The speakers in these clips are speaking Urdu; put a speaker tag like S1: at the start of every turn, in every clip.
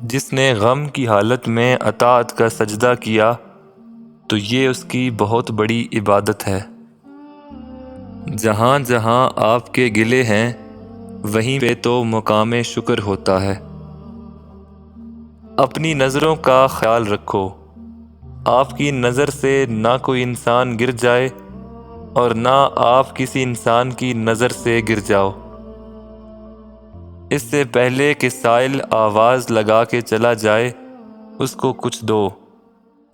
S1: جس نے غم کی حالت میں اطاعت کا سجدہ کیا تو یہ اس کی بہت بڑی عبادت ہے۔ جہاں جہاں آپ کے گلے ہیں وہیں پہ تو مقام شکر ہوتا ہے۔ اپنی نظروں کا خیال رکھو، آپ کی نظر سے نہ کوئی انسان گر جائے اور نہ آپ کسی انسان کی نظر سے گر جاؤ۔ اس سے پہلے کہ سائل آواز لگا کے چلا جائے اس کو کچھ دو،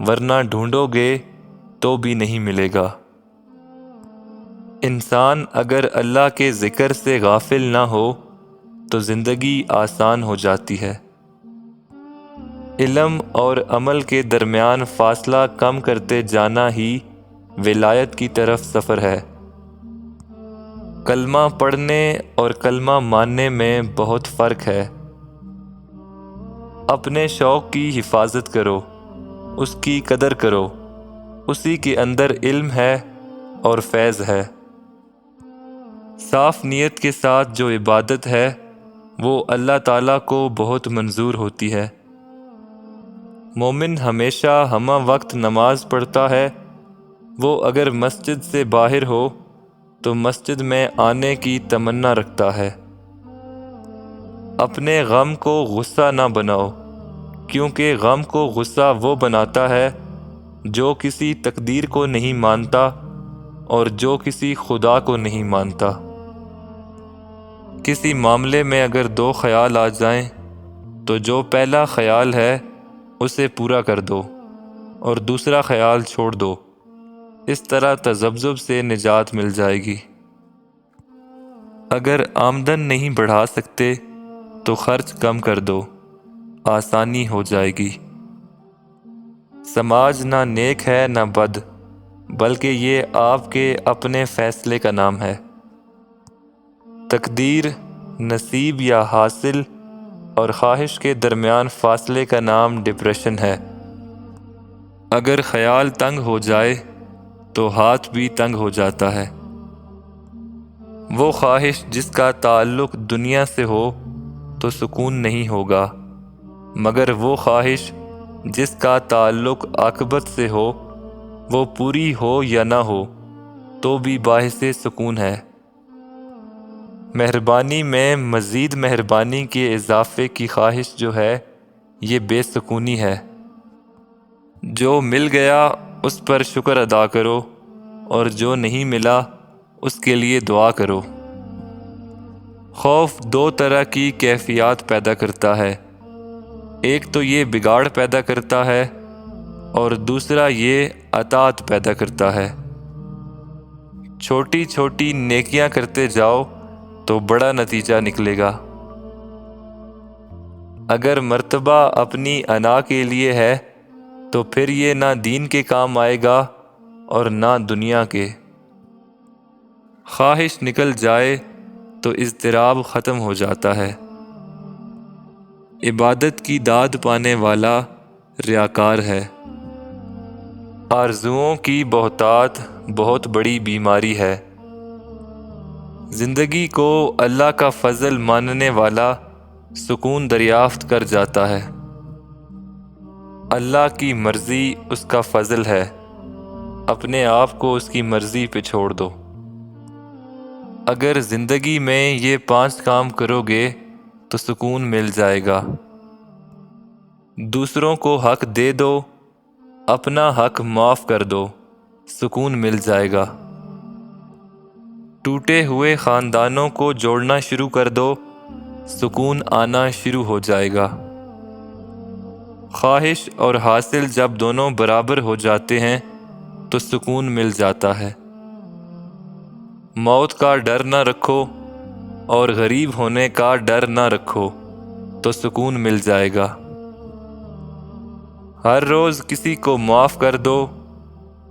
S1: ورنہ ڈھونڈو گے تو بھی نہیں ملے گا۔ انسان اگر اللہ کے ذکر سے غافل نہ ہو تو زندگی آسان ہو جاتی ہے۔ علم اور عمل کے درمیان فاصلہ کم کرتے جانا ہی ولایت کی طرف سفر ہے۔ کلمہ پڑھنے اور کلمہ ماننے میں بہت فرق ہے۔ اپنے شوق کی حفاظت کرو، اس کی قدر کرو، اسی کے اندر علم ہے اور فیض ہے۔ صاف نیت کے ساتھ جو عبادت ہے وہ اللہ تعالیٰ کو بہت منظور ہوتی ہے۔ مومن ہمیشہ ہمہ وقت نماز پڑھتا ہے۔ وہ اگر مسجد سے باہر ہو تو مسجد میں آنے کی تمنا رکھتا ہے۔ اپنے غم کو غصہ نہ بناؤ، کیونکہ غم کو غصہ وہ بناتا ہے جو کسی تقدیر کو نہیں مانتا اور جو کسی خدا کو نہیں مانتا۔ کسی معاملے میں اگر دو خیال آ جائیں تو جو پہلا خیال ہے اسے پورا کر دو اور دوسرا خیال چھوڑ دو۔ اس طرح تذبذب سے نجات مل جائے گی۔ اگر آمدن نہیں بڑھا سکتے تو خرچ کم کر دو، آسانی ہو جائے گی۔ سماج نہ نیک ہے نہ بد، بلکہ یہ آپ کے اپنے فیصلے کا نام ہے۔ تقدیر، نصیب یا حاصل اور خواہش کے درمیان فاصلے کا نام ڈپریشن ہے۔ اگر خیال تنگ ہو جائے تو ہاتھ بھی تنگ ہو جاتا ہے۔ وہ خواہش جس کا تعلق دنیا سے ہو تو سکون نہیں ہوگا، مگر وہ خواہش جس کا تعلق عاقبت سے ہو، وہ پوری ہو یا نہ ہو تو بھی باعث سکون ہے۔ مہربانی میں مزید مہربانی کے اضافے کی خواہش جو ہے یہ بے سکونی ہے۔ جو مل گیا اس پر شکر ادا کرو اور جو نہیں ملا اس کے لیے دعا کرو۔ خوف دو طرح کی کیفیات پیدا کرتا ہے، ایک تو یہ بگاڑ پیدا کرتا ہے اور دوسرا یہ اطاعت پیدا کرتا ہے۔ چھوٹی چھوٹی نیکیاں کرتے جاؤ تو بڑا نتیجہ نکلے گا۔ اگر مرتبہ اپنی انا کے لیے ہے تو پھر یہ نہ دین کے کام آئے گا اور نہ دنیا کے۔ خواہش نکل جائے تو اضطراب ختم ہو جاتا ہے۔ عبادت کی داد پانے والا ریاکار ہے۔ آرزوؤں کی بہتات بہت بڑی بیماری ہے۔ زندگی کو اللہ کا فضل ماننے والا سکون دریافت کر جاتا ہے۔ اللہ کی مرضی اس کا فضل ہے، اپنے آپ کو اس کی مرضی پہ چھوڑ دو۔ اگر زندگی میں یہ 5 کام کرو گے تو سکون مل جائے گا۔ دوسروں کو حق دے دو، اپنا حق معاف کر دو، سکون مل جائے گا۔ ٹوٹے ہوئے خاندانوں کو جوڑنا شروع کر دو، سکون آنا شروع ہو جائے گا۔ خواہش اور حاصل جب دونوں برابر ہو جاتے ہیں تو سکون مل جاتا ہے۔ موت کا ڈر نہ رکھو اور غریب ہونے کا ڈر نہ رکھو تو سکون مل جائے گا۔ ہر روز کسی کو معاف کر دو،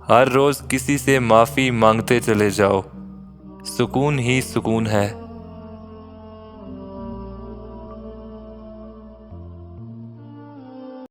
S1: ہر روز کسی سے معافی مانگتے چلے جاؤ، سکون ہی سکون ہے۔